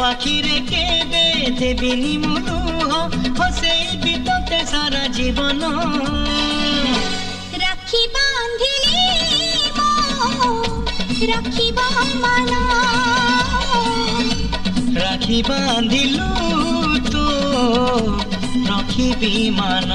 आखिरे केबे देबिनी मुलुह हसेबी तोते सारा जीवन राखी बांधिली राखिबा मान राखी बांधिलु तो रखिबी मान।